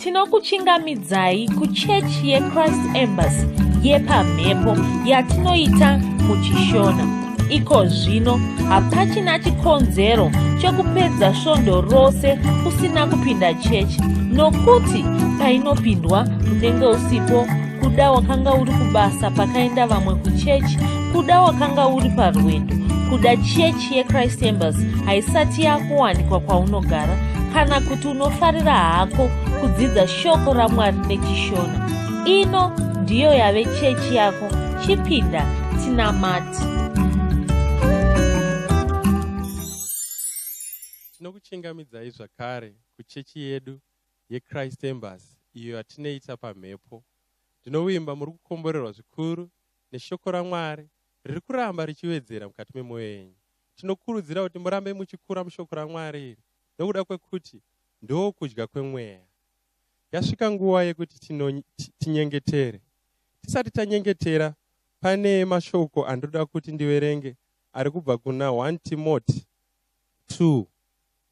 Tinokuchingamidzai kuchechi yeChrist Embassy yepamhepo yatinoita muchishona. Iko zvino hapachina chikonzero chokupedza svondo rose usina kupinda chechi, nokuti painopindwa unenge usipo, kuda wakanga uri kubasa pakaenda vamwe kuchechi, kuda wakanga uri parwendo, kuda chechi yeChrist Embassy haisati yakuwanikwa kwaunogara, kana kuti unofarira hako kudzidza shoko raMwari nechishona. Ino ndiyo yave chechi yako. Chipinda tinamati. Tinokuchingamidzai zvakare kuchechi yedu yeChrist Embassy iyo yatinoita pamhepo. Ndinovimba muri kukomborerwa zvikuru neshoko raMwari riri kuramba richiwedzera mukati memwoyo yenyu. Tinokurudzira kuti murambe muchikura mushoko raMwari iri, nokuda kwekuti ndo kudya kwemweya. Yasvika nguva yekuti tinyengetere. Tisati tanyengetera, pane mashoko andoda kuti ndiverenge ari kubva kuna 1 Timothy 2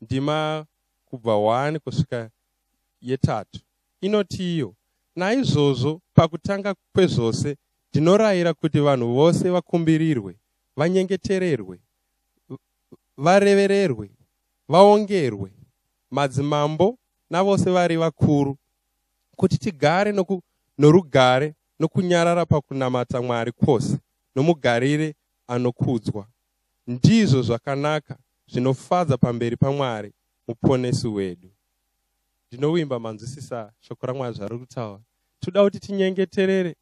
ndima kubva 1 kusvika 3. Inoti iyo, naizvozvo pakutanga kwezvose ndinorayira kuti vanhu vose vakumbirirwe, vanyengetererwe, varevererwe, vaongerwe, madzimambo navose vari vakuru, kuti tigare norugare nokunyarara pakunamata Mwari kwose, nomugarire anokudzwa. Ndizvo zvakanaka zvinofadza pamberi paMwari muponesi wedu. Ndinovimba manzwisisa shoko raMwari zvari kutaura. Toda kuti tinyengeterere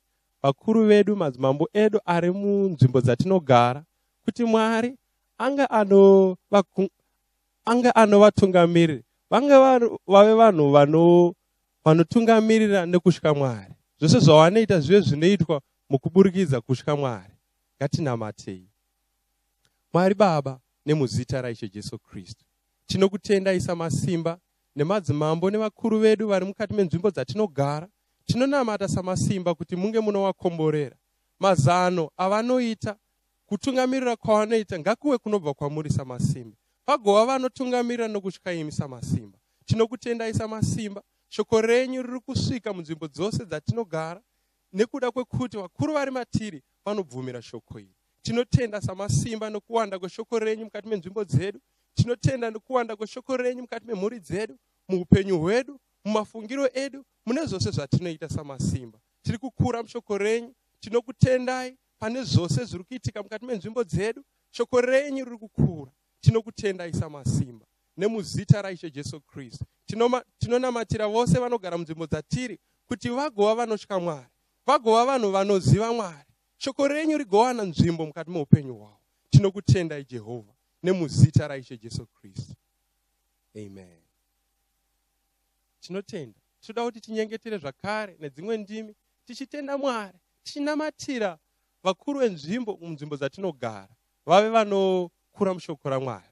vakuru vedu, madzimambo edu ari munzvimbo dzatinogara, kuti Mwari anga anovatungamirira, vave vanhu vanotungamirira nekutya Mwari. Zvose zvavanoita zvive zvinoitwa mukuburikidza kutya Mwari. Ngatinamatei. Mwari Baba, nemuzita raIshe Jesu Kristu, tinokutendai samasimba nemadzimambo nevakuru vedu vari mukati menzvimbo dzatinogara. Tinonamata samasimba kuti munge munovakomborera. Mazano avanoita, kutungamirira kwavanoita ngakuve kunobva kwamuri samasimba. Vagova vanotungamirira nokutya imi samasimba. Tinokutendai samasimba. Shoko renyu riri kusvika munzvimbo dzose dzatinogara, nekuda kwekuti vakuru vari matiri vanobvumira shoko iri. Tinotenda samasimba nokuwanda kweshoko renyu mukati menzvimbo dzedu. Tinotenda nokuwanda kweshoko renyu mukati memhuri dzedu, muupenyu hwedu, mumafungiro edu, mune zvose zvatinoita samasimba. Tiri kukura mushoko renyu. Tinokutendai pane zvose zviri kuitika mukati menzvimbo dzedu. Shoko renyu riri kukura. Tinokutendai samasimba. Nemuzita raIshe Jesu Kristu, tinonamatira vose vanogara munzvimbo dzatiri kuti vagova vanotya Mwari, vagova vanhu vanoziva Mwari. Shoko renyu rigowana nzvimbo mukati meupenyu hwavo. Tinokutendai Jehovha, nemuzita raIshe Jesu Kristu. Amen. Tinotenda. Toda kuti tinyengetere zvakare nedzimwe ndimi, tichitenda Mwari, tichinamatira vakuru venzvimbo munzvimbo dzatinogara, vave vanokura mushoko raMwari.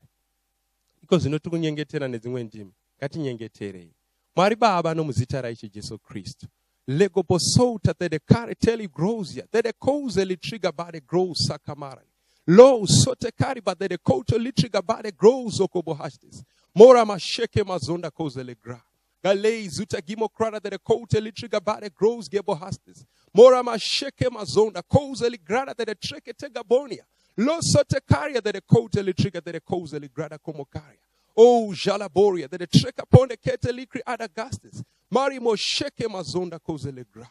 Iko zvino tikunyengetera nedzimwe ndimi, ngatinyengeterei. Mwari Baba, nomuzita raIshe Jesu Kristu, legoposouta that the cariteli grows ya, that the causally trigger body grows sakamarani. Lo sote kari but that the cautally trigger body grows okobohastis. Mora masheke mazonda causally gra. Galei zuta gimokrada that the cautally trigger body grows gebohastis. Mora masheke mazonda causally grada that the trekete gabonia. Lo sote karia that the cautally trigger that the causally grada komokaria. Oh jalaboria that the trek upon the ketelikri adagastis. Mari mosheke mazonda causally gra.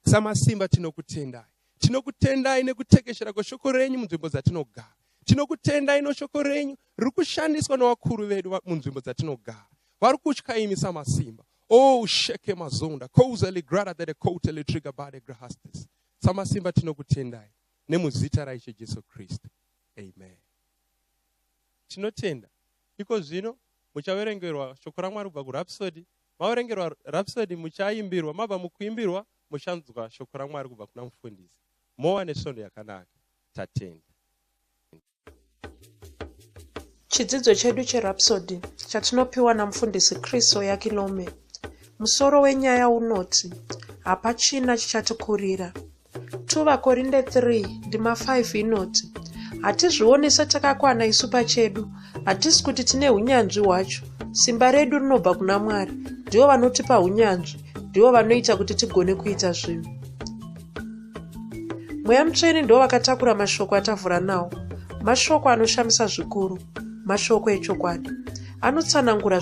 Samasimba tinokutendai. Tinokutendai nekutekeshera kweshoko renyu munzvimbo dzatinogara. Tinokutendai noshoko renyu riri kushandiswa nevakuru vedu munzvimbo dzatinogara. Vari kutya imi samasimba. Oh sheke mazonda causally grada that the cautally trigger body grahastis. Samasimba tinokutendai nemuzita raIshe Jesu Kristu. Amen. Tinotenda. Iko zvino muchaverengerwa shoko raMwari kubva kuRhapsody. Maverengerwa Rhapsody muchaimbirwa, mabva mukuimbirwa mushandzwa shoko raMwari kubva kuna mufundisi. Mowa nesvondo yakanaka. Tatenda. Chidzidzo chedu cheRhapsody chatinopiwa namufundisi Oyakhilome. Musoro wenyaya unoti hapachina chichatikurira. 2 Korinde 3 ndima 5 inoti, hatizvioni setakakwana isu pachedu, hatisi kuti tine unyanzvi hwacho. Simba redu rinobva kuna Mwari, ndivo vanotipa unyanzvi, ndivo vanoita kuti tigone kuita zvinhu. Mweya Mutsvene ndivo vakatakura mashoko atavhura nawo, mashoko anoshamisa zvikuru, mashoko echokwadi. Anotsanangura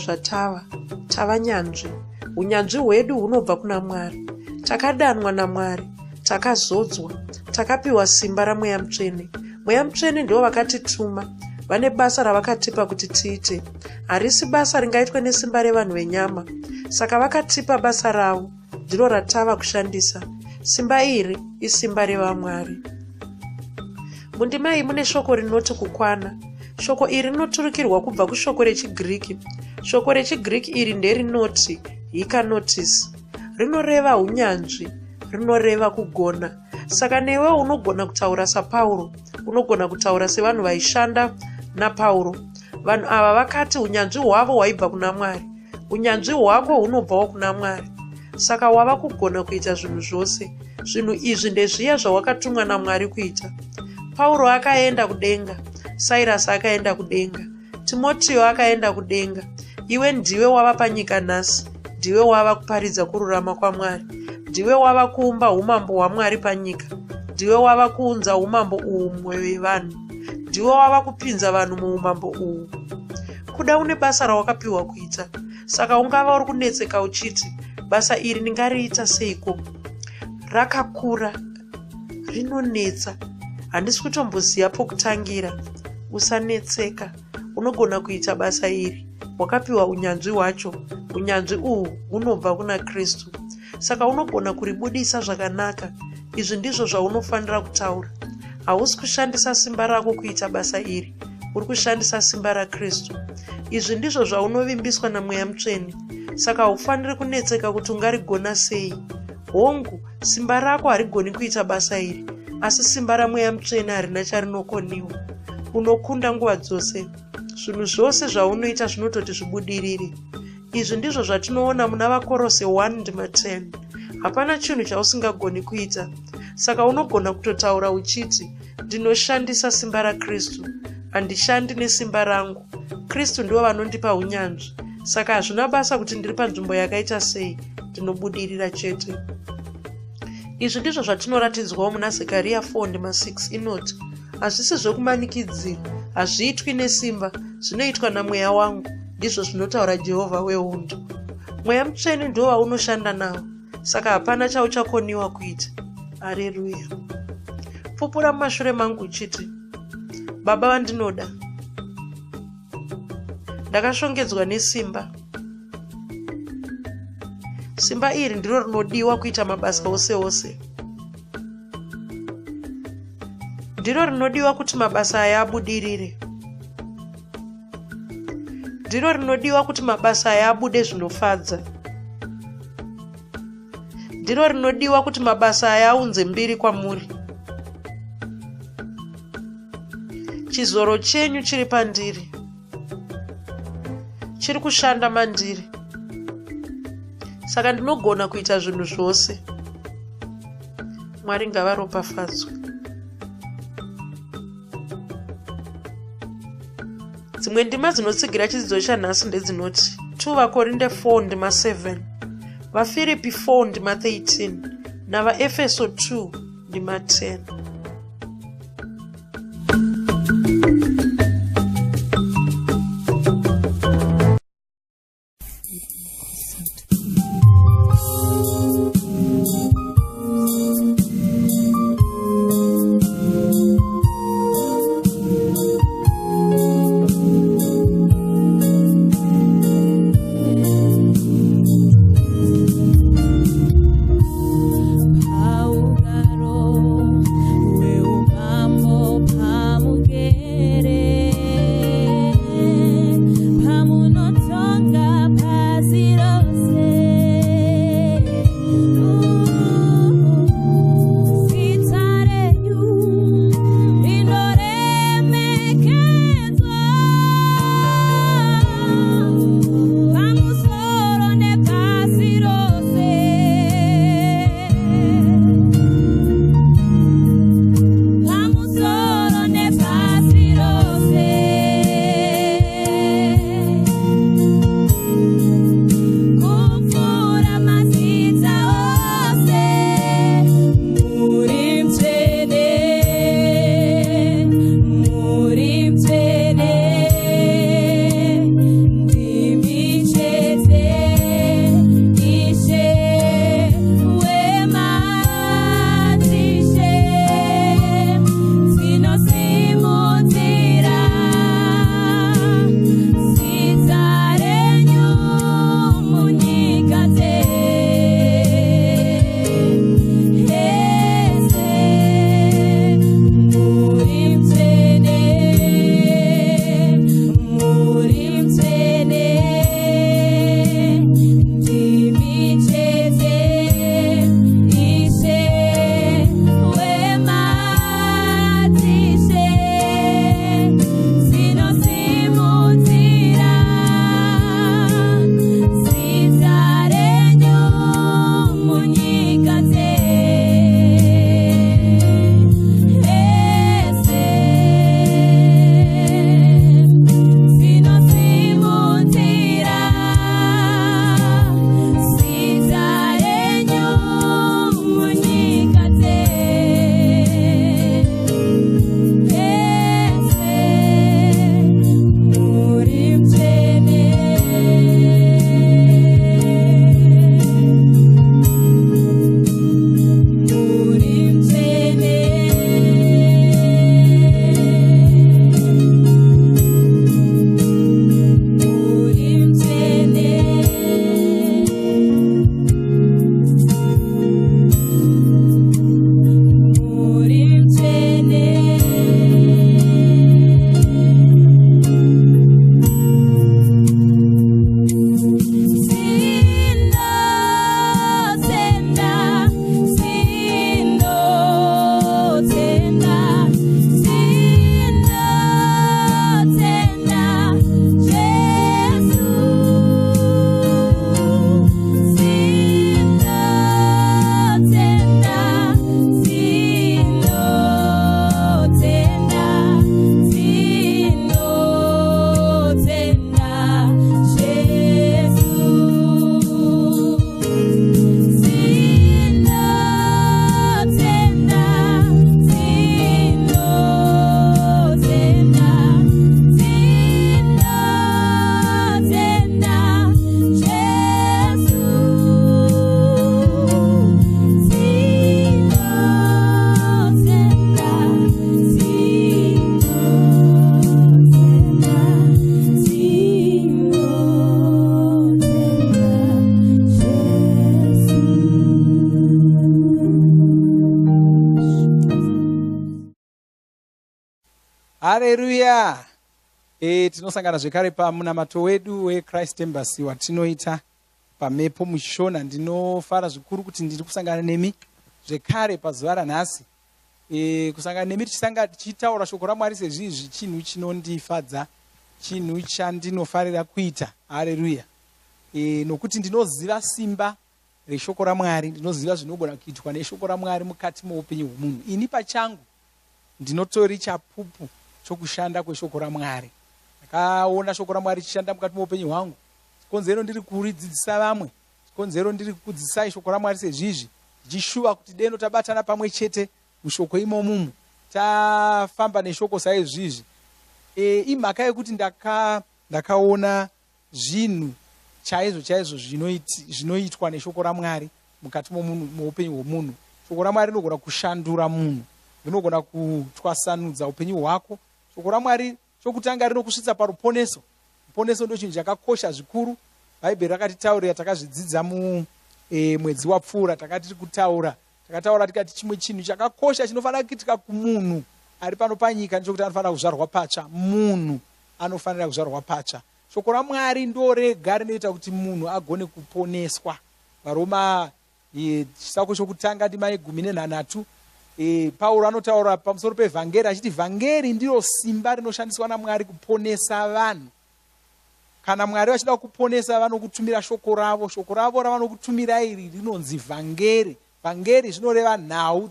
tava nyanzvi. Unyanzvi hwedu hunobva kuna Mwari. Takadanwa naMwari, takazodzwa, takapiwa simba raMweya Mutsvene. Mweya Mutsvene ndivo vakatituma, vane basa ravakatipa kuti tiite. Harisi basa ringaitwe nesimba revanhu venyama, saka vakatipa basa ravo, ndiro ratava kushandisa. Simba iri isimba revaMwari. Mundima iyi mune shoko rinoti kukwana. Shoko iri rinoturukirwa kubva kushoko rechiGiriki. Shoko rechiGiriki iri nderinoti hikanotis. Rinoreva unyanzvi, rinoreva kugona. Saka newe unogona kutaura saPauro, unogona kutaura sevanhu vaishanda naPauro. Vanhu ava vakati unyanzvi hwavo hwaibva kuna Mwari. Unyanzvi hwako hunobvawo kuna Mwari. Saka wava kugona kuita zvinhu zvose. Zvinhu izvi ndezviya zvawakatumwa naMwari kuita. Pauro akaenda kudenga, Sirasi akaenda kudenga, Timotiyo akaenda kudenga. Iwe ndiwe wava panyika nhasi, ndiwe wava kuparidza kururama kwaMwari, ndiwe wava kuumba umambo hwaMwari panyika, ndiwe wava kuunza umambo uhu mumwoyo yevanhu, ndiwe wava kupinza vanhu muumambo uhu. Kuda une basa rawakapiwa kuita, saka ungava uri kunetseka uchiti, basa iri ndingariita seiko? Rakakura, rinonetsa, handisi kutomboziva pokutangira. Usanetseka, unogona kuita basa iri. Wakapiwa unyanzvi hwacho, unyanzvi uhu hunobva kuna Kristu. Saka unogona kuribudisa zvakanaka. Izvi ndizvo zvaunofanira kutaura. Hausi kushandisa simba rako kuita basa iri, uri kushandisa simba raKristu. Izvi ndizvo zvaunovimbiswa naMweya Mutsvene. Saka haufaniri kunetseka kuti ungarigona sei. Hongu, simba rako harigoni kuita basa iri, asi simba raMweya Mutsvene harina charinokoniwa. Unokunda nguva dzose. Zvinhu zvose zvaunoita zvinototi zvibudirire. Izvi ndizvo zvatinoona muna vaKorose 1:10. Hapana chinhu chausingagoni kuita. Saka unogona kutotaura uchiti, ndinoshandisa simba raKristu, handishandi nesimba rangu. Kristu ndivo vanondipa unyanzvi. Saka hazvina basa kuti ndiri panzvimbo yakaita sei, ndinobudirira chete. Izvi ndizvo zvatinoratidzwawo muna Zekaria 4:6 inoti, hazvisi zvokumanikidzira, hazviitwi nesimba, zvinoitwa naMweya wangu, ndizvo zvinotaura Jehovha wehondo. Mweya Mutsvene ndiwo vaunoshanda nawo, saka hapana chauchakoniwa kuita. Haleluya. Pupura mumashure mangu uchiti, Baba vandinoda, ndakashongedzwa nesimba. Simba iri ndiro rinodiwa kuita mabasa ose ose. Ndiro rinodiwa kuti mabasa aya abudirire. Ndiro rinodiwa kuti mabasa aya abude zvinofadza. Ndiro rinodiwa kuti mabasa aya aunze mbiri kwamuri. Chizoro chenyu chiri pandiri, chiri kushanda mandiri. Saka ndinogona kuita zvinhu zvose. Mwari ngavaropafadzwe. Dzimwe ndima dzinotsigira chidzidzo chanhasi ndedzinoti 2 vaKorinde 4:7, vaFiripi 4:13 navaEfeso 2:10. Haleluya. Tinosangana zvekare pamunamato wedu weChrist Embassy watinoita pamepo muShona. Ndinofara zvikuru kuti ndiri kusangana nemi zvekare pazuva ranhasi. Kusangana nemi tichitaura shoko raMwari sezvizvi chinhu chinondifadza, chinhu chandinofarira kuita. Haleluya. Nokuti ndinoziva simba reshoko raMwari, ndinoziva zvinogona kuitwa neshoko raMwari mukati muupenyu hwomunhu. Ini pachangu ndinotori chapupu chokushanda kweshoko raMwari. Ndakaona shoko raMwari richishanda mukati muupenyu hwangu. Chikonzero ndiri kuridzidzisa vamwe, chikonzero ndiri kudzidzisai shoko raMwari sezvizvi, ndichishuva kuti deno tabatana pamwe chete mushoko imomumu, tafamba neshoko saizvizvi. Imhaka yekuti ndakaona zvinhu chaizvo zvinoitwa neshoko raMwari mukati muupenyu hwomunhu. Shoko raMwari rinogona kushandura munhu, rinogona kutwasanudza upenyu hwako. Shoko raMwari chokutanga rinokusvitsa paruponeso. Ruponeso ndio chinhu chakakosha zvikuru. Bhaibheri rakatitaurira, takazvidzidza mwedzi wapfuura, takati takataura tikati chimwe chinhu chakakosha chinofanira kuitika kumunhu ari pano panyika ndechokuti anofanira kuzvarwa patsva. Munhu anofanira kuzvarwa patsva. Shoko raMwari ndo rega rinoita kuti munhu agone kuponeswa. Varoma chisako chokutanga ndima 13. Pauro anotaura pamusoro pevhangeri achiti vhangeri ndiro simba rinoshandiswa naMwari kuponesa vanhu. Kana Mwari vachida kuponesa vanokutumira shoko ravo. Shoko ravo ravanokutumira iri rinonzi vhangeri. Vhangeri zvinoreva nhau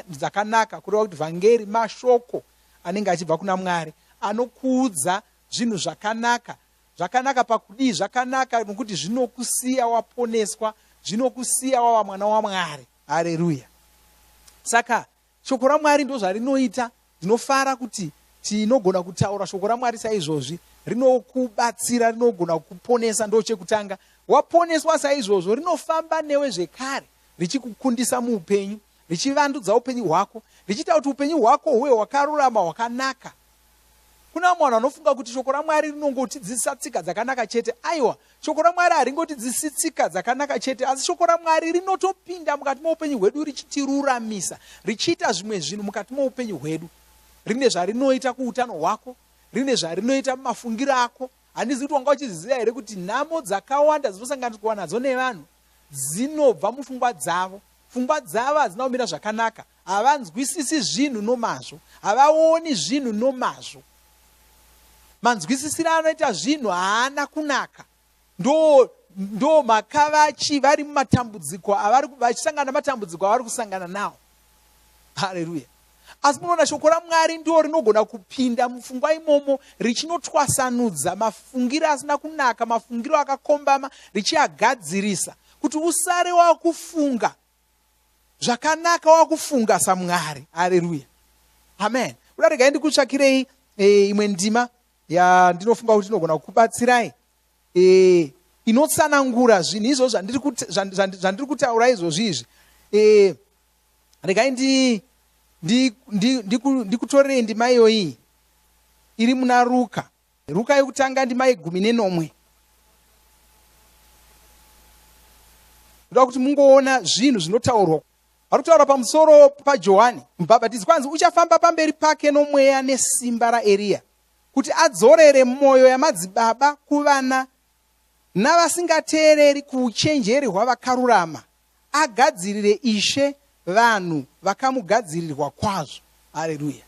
dzakanaka, kureva kuti vhangeri mashoko anenge achibva kuna Mwari anokuudza zvinhu zvakanaka. Zvakanaka pakudii? Zvakanaka nokuti zvinokusiya waponeswa, zvinokusiya wava mwana waMwari. Haleluya. Saka shoko raMwari ndo zvarinoita. Ndinofara kuti tinogona kutaura shoko raMwari saizvozvi. Rinokubatsira, rinogona kuponesa, ndo chekutanga. Waponeswa saizvozvo rinofamba newe zvekare, richikukundisa muupenyu, richivandudza upenyu hwako, richiita kuti upenyu hwako huve hwakarurama, hwakanaka. Kuna munhu anofunga kuti shoko raMwari rinongotidzidzisa tsika dzakanaka chete. Aiwa, shoko raMwari haringotidzidzisi tsika dzakanaka chete, asi shoko raMwari rinotopinda mukati muupenyu hwedu richitiruramisa, richiita zvimwe zvinhu mukati muupenyu hwedu. Rine zvarinoita kuutano hwako, rine zvarinoita mumafungiro ako. Handizi kuti wanga uchiziva here kuti nhamo dzakawanda dzinosanganiswa nadzo nevanhu dzinobva mupfungwa dzavo. Pfungwa dzavo hadzina kumira zvakanaka, havanzwisisi zvinhu nomazvo, havaoni zvinhu nomazvo. Manzwisisiro anoita zvinhu haana kunaka. Ndo makavachi vari mumatambudziko, vachisangana namatambudziko avari kusangana nawo. Haleluya. Asi munoona shoko raMwari ndo rinogona kupinda mupfungwa imomo, richinotwasanudza mafungiro asina kunaka, mafungiro akakombama, richiagadzirisa kuti usare wakufunga zvakanaka, wakufunga saMwari. Haleluya. Amen. Udarega ndikutsvakirei imwe ndima yandinofunga kuti inogona kukubatsirai, inotsanangura zvinhu izvo zvandiri kutaura izvozvizvi. Regai ndikutorerei ndima iyoyi iri muna Ruka yekutanga ndima 14. Ndoda kuti mungoona zvinhu zvinotaurwa. Vari kutaura pamusoro paJohani Mubhabhatidzi. Kwanzi uchafamba pamberi pake nomweya nesimba raEriya, kuti adzorere mwoyo yamadzibaba kuvana navasingateereri kuuchenjeri hwavakarurama, agadzirire Ishe vanhu vakamugadzirirwa kwazvo. Haleluya.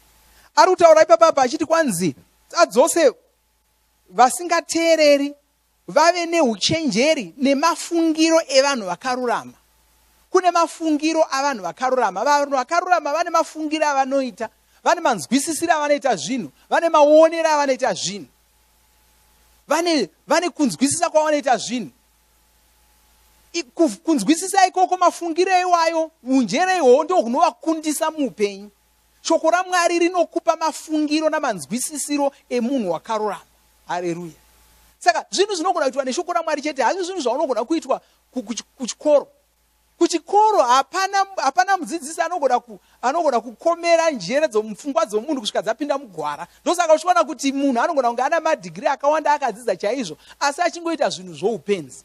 Ari kutaura ipapa achiti kwanzi adzose vasingateereri vave neuchenjeri nemafungiro evanhu vakarurama. Kune mafungiro avanhu vakarurama. Vanhu vakarurama vane mafungiro avanoita, vane manzwisisiro avanoita zvinhu, vane maonero avanoita zvinhu, vane kunzwisisa kwavanoita zvinhu. Kunzwisisa ikoko, mafungiro iwayo, unjere ihwo ndo hunovakundisa muupenyu. Shoko raMwari rinokupa mafungiro namanzwisisiro emunhu wakarurama. Haleluya. Saka zvinhu zvinogona kuitwa neshoko raMwari chete, hazvi zvinhu zvaunogona kuitwa kuchikoro. Kuchikoro hapana mudzidzisi anogona kukomera njere dzomupfungwa dzomunhu kusvika dzapinda mugwara. Ndosaka uchiona kuti munhu anogona kunge ana madhigiri akawanda akadzidza chaizvo, asi achingoita zvinhu zvoupenzi.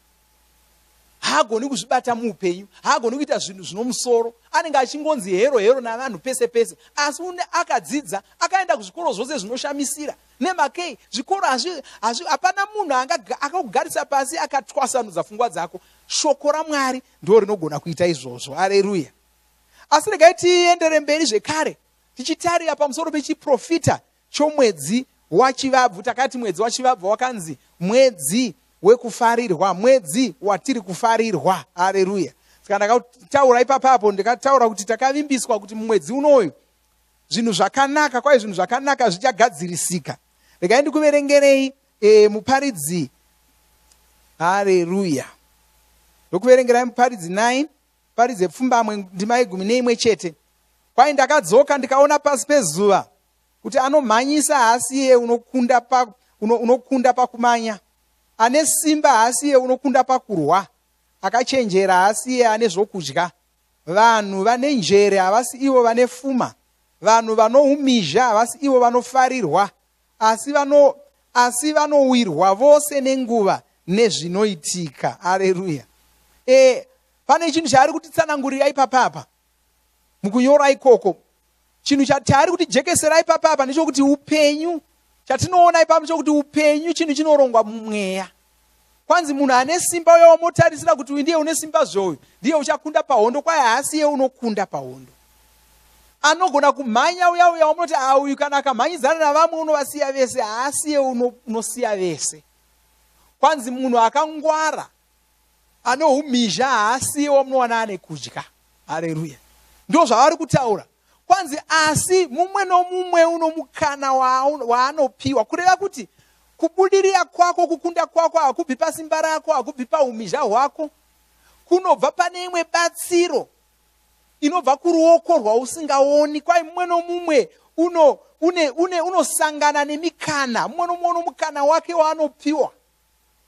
haagoni kuzvibata muupenyu, haagoni kuita zvinhu zvinomusoro, anenge achingonzi hero navanhu pese pese. Asi akadzidza, akaenda kuzvikoro zvose zvinoshamisira. Nemakei zvikoro hapana munhu akakugarisa pasi akatwasanudza pfungwa dzako. Shoko raMwari ndo rinogona kuita izvozvo. Haleluya. Asi regai tiendere mberi zvekare tichitarira pamusoro pechiprofita chomwedzi wachivabvu. Takati mwedzi wachivabvu wakanzi mwedzi wekufarirwa, mwedzi watiri kufarirwa. Haleluya. Saka ndakataura ipapapo, ndikataura kuti takavimbiswa kuti mumwedzi unoyu zvinhu zvakanaka, kwai zvinhu zvakanaka zvichagadzirisika. Regai ndikuverengerei muparidzi. Haleluya. Ndokuverengerai muparidzi 9, paridzi yepfumbamwe ndima 11 chete. Kwai ndakadzoka ndikaona pasi pezuva kuti anomhanyisa haasi iye unokunda pakumanya, ane simba haasi iye unokunda pakurwa, akachenjera haasi iye ane zvokudya. Vanhu vane njere havasi ivo vane pfuma, vanhu vanoumizha havasi ivo vanofarirwa, asi vanowirwa vose nenguva nezvinoitika. Haleluya. Pane chinhu chaari kutitsanangurira ipapapa mukunyora ikoko. Chinhu chaari kutijekesera ipapapa ndechokuti upenyu, chatinoona ipapo chokuti upenyu chinhu chinorongwa mumweya. Kwanzi munhu ane simba uyo wamotarisira kuti ndiye une simba zvoyu ndiye uchakunda pahondo, kwai haasi iye unokunda pahondo. Anogona kumhanya uya wamunoti uyu kana akamhanyidzana navamwe unovasiya vese, haasi iye unosiya vese. Kwanzi munhu akangwara anoumizha haasi iye wamunowana ane kudya. Haleluya. Ndo zvavari kutaura. Kwanzi asi mumwe nomumwe uno mukana waanopiwa, kureva kuti kubudirira kwako, kukunda kwako hakubvi pasimba rako, hakubvi paumizha hwako, kunobva pane imwe batsiro inobva kuruoko rwausingaoni. Kwai mumwe nomumwe unosangana nemikana, mumwe nomumwe uno mukana wake waanopiwa.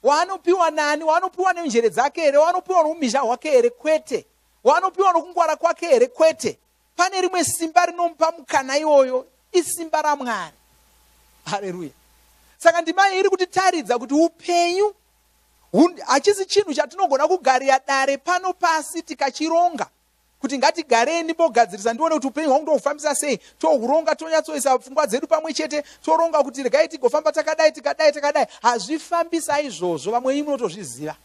Waanopiwa nani? Waanopiwa nenjere dzake here? Waanopiwa noumizha hwake here? Kwete. Waanopiwa nokungwara kwake here? Kwete. Pane rimwe simba rinomupa mukana iyoyo, isimba raMwari. Haleluya. Saka ndima iri kutitaridza kuti upenyu hachisi chinhu chatinogona kugarira dare pano pasi tikachironga kuti ngatigarei ndimbogadzirisa ndione kuti upenyu hwangu ndofambisa sei, tohuronga, tonyatsoisa pfungwa dzedu pamwe chete, toronga kuti regai tigofamba takadai. Hazvifambisa izvozvo. Vamwe imi munotozviziva.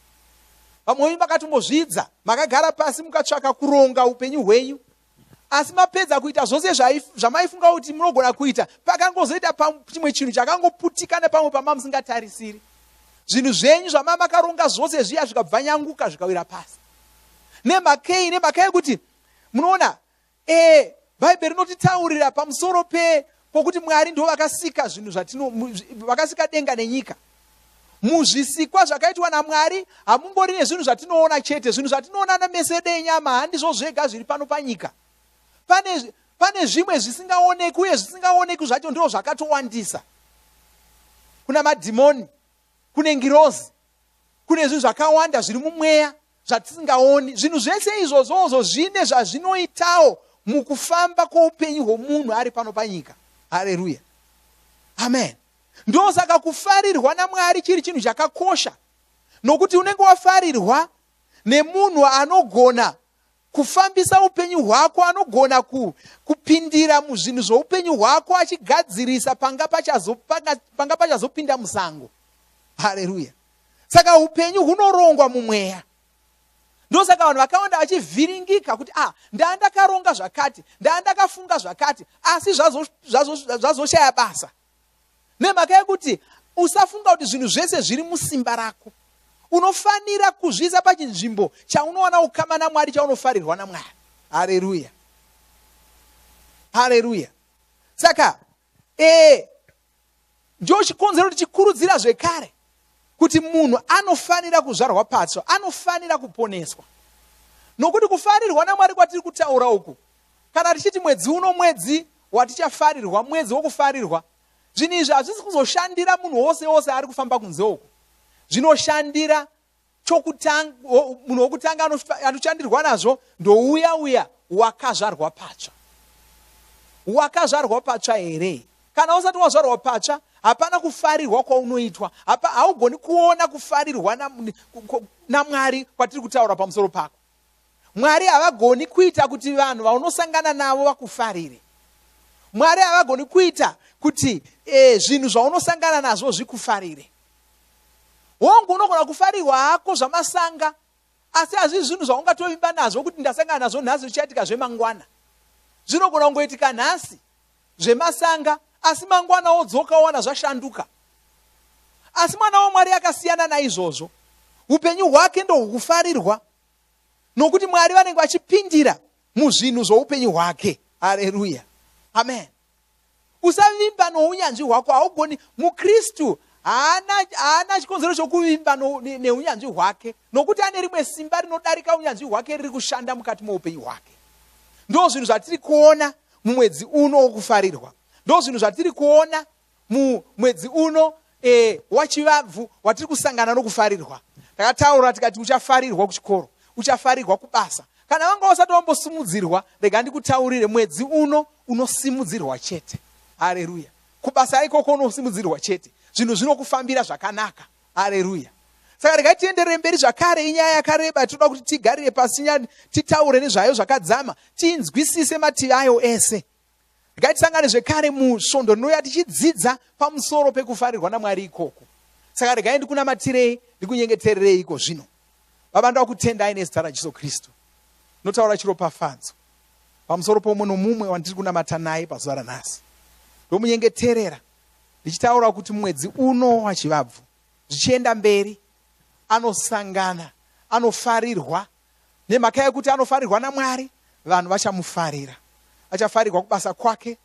Vamwe imi makatombozvidza, makagara pasi mukatsvaka kuronga upenyu hwenyu. Asi mapedza kuita zvose zvamaifunga kuti munogona kuita, pakangozoita chimwe chinhu chakangoputika nepamwe pamamusingatarisiri. Zvinhu zvenyu zvamamakaronga zvose zviya zvikabvanyanguka zvikawira pasi. Nemakei kuti munoona Bhaibheri rinotitaurira pamusoro pokuti Mwari ndo vakasika zvinhu vakasika denga nenyika. Muzvisikwa zvakaitwa naMwari hamungori nezvinhu zvatinoona chete. Zvinhu zvatinoona nameso edu enyama handizvo zvega zviri pano panyika. Pane zvimwe zvisingaoneki, uye zvisingaoneki zvacho ndizvo zvakatowandisa. Kuna madhimoni, kune ngirozi, kune zvinhu zvakawanda zviri mumweya zvatisingaoni. Zvinhu zvese izvozvo zvine zvazvinoitawo mukufamba kwoupenyu hwomunhu ari pano panyika. Haleluya. Amen. Ndo saka kufarirwa naMwari chiri chinhu chakakosha, nokuti unenge wafarirwa nemunhu anogona kufambisa upenyu hwako, anogona kupindira muzvinhu zvoupenyu hwako achigadzirisa panga pachazopinda musango. Haleluya. Saka upenyu hunorongwa mumweya. Ndosaka vanhu vakawanda vachivhiringika kuti ndandakaronga zvakati, ndandakafunga zvakati, asi zvazoshaya basa. Nemhaka yekuti usafunga kuti zvinhu zvese zviri musimba rako. Unofanira kuzviisa pachinzvimbo chaunowana ukama naMwari, chaunofarirwa naMwari. Haleluya. Haleluya. Saka ndio chikonzero tichikurudzira zvekare kuti munhu anofanira kuzvarwa patsva, anofanira kuponeswa. Nokuti kufarirwa naMwari kwatiri kutaura uku, kana tichiti mwedzi uno mwedzi watichafarirwa, mwedzi wokufarirwa, zvinhu izvi hazvisi kuzoshandira munhu wose ari kufamba kunze uku. Zvinoshandira munhu wokutanga anoshandirwa nazvo ndouya wakazvarwa patsva. Wakazvarwa patsva here? Kana usati wazvarwa patsva, hapana kufarirwa kwaunoitwa. Haugoni kuona kufarirwa naMwari kwatiri kutaura pamusoro pako. Mwari havagoni kuita kuti vanhu vaunosangana navo vakufarire. Mwari havagoni kuita kuti zvinhu zvaunosangana nazvo zvikufarire. Hongu unogona kufarirwa hako zvamasanga, asi hazvisi zvinhu zvaungatovimba nazvo kuti ndasangana nazvo nhasi zvichaitika zvemangwana. Zvinogona kungoitika nhasi zvemasanga, asi mangwana wodzoka wana zvashanduka. Asi mwana waMwari akasiyana naizvozvo. Upenyu hwake ndohwekufarirwa, nokuti Mwari vanenge vachipindira muzvinhu zvoupenyu hwake. Haleluya, amen. Usavimba nounyanzvi hwako. Haugoni. muKristu haana chikonzero chokuvimba neunyanzvi hwake, nokuti ane rimwe simba rinodarika unyanzvi hwake riri kushanda mukati moupenyu hwake. Ndo zvinhu zvatiri kuona mumwedzi uno wokufarirwa. Ndo zvinhu zvatiri kuona mumwedzi uno wachivabvu watiri kusangana nokufarirwa. Takataura tikati uchafarirwa kuchikoro, uchafarirwa kubasa. Kana vanga usati wambosimudzirwa, rega ndikutaurire, mwedzi uno unosimudzirwa chete. Haleluya. Kubasa ikoko unosimudzirwa chete. Zvinhu zvinokufambira zvakanaka. Haleluya. Saka regai tienderere mberi zvakare. Inyaya yakareba, tinoda kuti tigarire pasi titaure nezvayo zvakadzama, tinzwisise mativi ayo ese. Regai tisangane zvekare musvondo rinouya tichidzidza pamusoro pekufarirwa naMwari ikoko. Saka regai ndikunamatirei, ndikunyengetererei iko zvino. Baba, ndakutendai nezita raJesu Kristu. Notaura chiropafadzo pamusoro pomumwe nomumwe wandiri kunamata naye pazuva ranhasi. Ndomunyengeterera ndichitaura kuti mwedzi uno wachivabvu zvichienda mberi anosangana, anofarirwa. Nemhaka yekuti anofarirwa naMwari, vanhu vachamufarira. Achafarirwa kubasa kwake,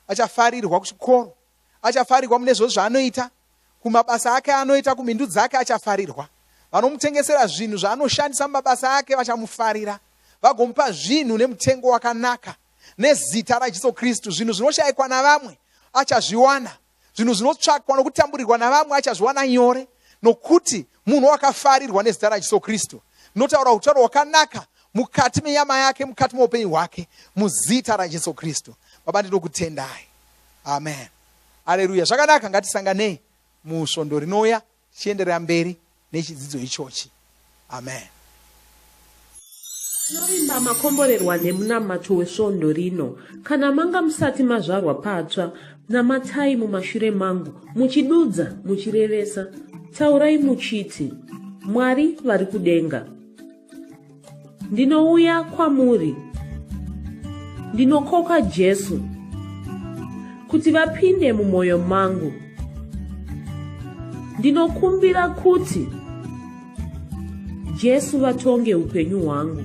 achafarirwa kuchikoro, achafarirwa mune zvose zvaanoita, kumabasa ake anoita, kumhindu dzake achafarirwa. Vanomutengesera zvinhu zvaanoshandisa mumabasa ake vachamufarira, vagomupa zvinhu nemutengo wakanaka. Nezita raJesu Kristu, zvinhu zvinoshayikwa navamwe achazviwana, zvinhu zvinotsvakwa nokutamburirwa navamwe achazviwana nyore, nokuti munhu wakafarirwa nezita raJesu Kristu. Notaura utaro hwakanaka mukati menyama yake, mukati meupenyu hwake, muzita raJesu Kristu. Baba, ndinokutendai. Amen. Haleluya. Zvakanaka, ngatisanganei musvondo rinouya tichienderera mberi nechidzidzo ichochi. Amen. Tinovimba makomborerwa nemunamato wesvondo rino. Kana manga musati mazvarwa patsva, namatai mumashure mangu, muchidudza, muchirevesa. Taurai muchiti, Mwari vari kudenga, ndinouya kwamuri, ndinokoka Jesu kuti vapinde mumwoyo mangu. Ndinokumbira kuti Jesu vatonge upenyu hwangu.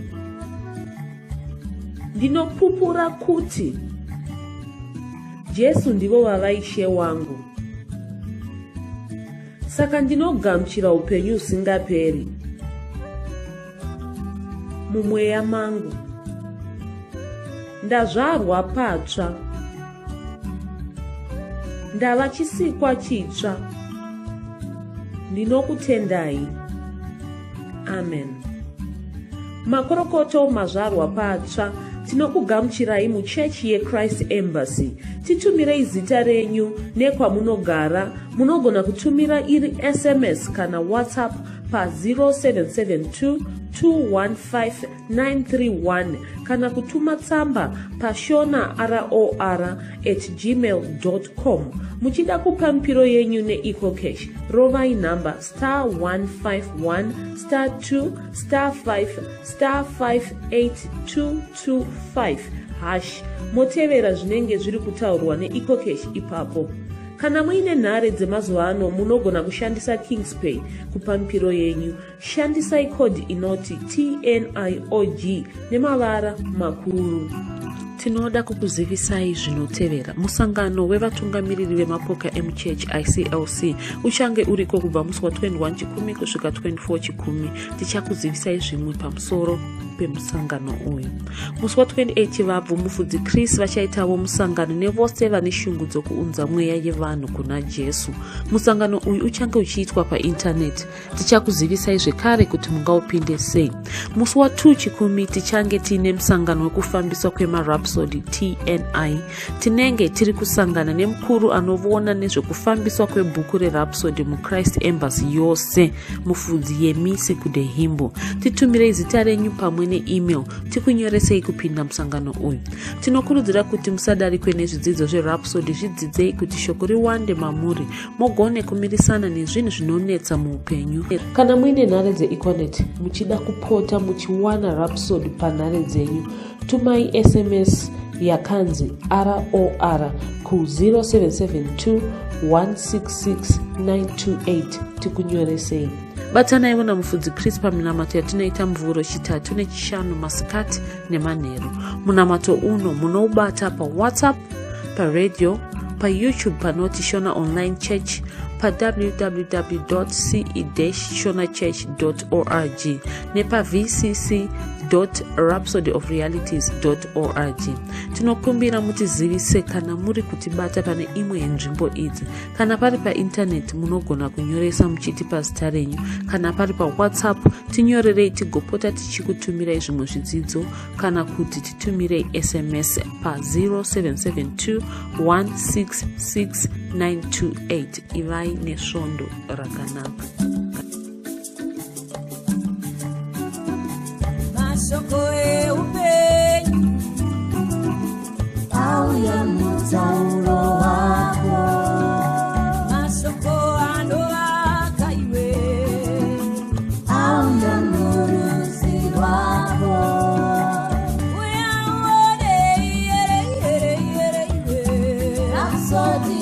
Ndinopupura kuti Jesu ndivo vavaishe wangu. Saka ndinogamuchira upenyu usingaperi mumweya mangu. Ndazvarwa patsva, ndava chisikwa chitsva. Ndinokutendai. Amen. Makorokoto mazvarwa patsva, tinokugamuchirai muchechi yeChrist Embassy. Titumirei zita renyu nekwamunogara. Munogona kutumira iri SMS kana WhatsApp pa 0772 215 kana kutuma tsamba pa shona@gmail.com. Muchida kupa mpiro yenyu neEcocash, rovai namba *151*2*5*58225# motevera zvinenge zviri kutaurwa neEcocash ipapo. Kana muine nhare dzemazuva ano, munogona kushandisa KingsPay kupa mpiro yenyu. Shandisai kodi inoti TNIOG nemavara makuru. Tinoda kukuzivisai zvinotevera. Musangano wevatungamiriri vemapoka emuchechi ICLC uchange uriko kubva musi wa 21 chikumi kusvika 24 chikumi. Tichakuzivisai zvimwe pamusoro pemusangano uyu. Musi wa28 chivabvu mufudzi Chris vachaitawo musangano nevose vane shungu dzokuunza mweya yevanhu kuna Jesu. Musangano uyu uchange uchiitwa paindaneti. Tichakuzivisai zvekare kuti mungaupinde sei. Musi wa2 chikumi tichange tiine musangano wekufambiswa kwemarhapsody TNI. Tinenge tiri kusangana nemukuru anoona nezvekufambiswa kwebhuku rerhapsody muChrist Embassy yose mufudzi yemisi kudehimbo. Titumirei zita renyu pamwe neemail tikunyoresei kupinda musangano uyu. Tinokurudzira kuti musadarikwe nezvidzidzo zverhapsody, zvidzidzei kuti shoko riwande mamuri mogone kumirisana nezvinhu zvinonetsa muupenyu. Kana muine nhare dzeEquanet muchida kupota muchiwana rhapsody panhare dzenyu, tumai SMS yakanzi ROR ku0772 166 928 tikunyoresei. Batanaiwo namufudzi Chris paminamato yatinoita muvhuro chitatu nechishanu masikati nemanheru. Munamato uno munoubata paWhatsApp, paradio, paYouTube panoti Shona Online Church, pa www.ce-shonachurch.org nepa vcc.rhapsodyofrealities.org. Tinokumbira mutizivise kana muri kutibata pane imwe yenzvimbo idzi. Kana pari paindaneti munogona kunyoresa muchitipa zita renyu. Kana pari paWhatsApp tinyorerei tigopota tichikutumirai zvimwe zvidzidzo, kana kuti titumirei SMS pa0772 166 928. Ivai nesvondo rakanaka. Mashoko eupenyu auya mutauro wako, mashoko anovaka iwe auya muruzi rwako. Uyaone iwe Rhapsody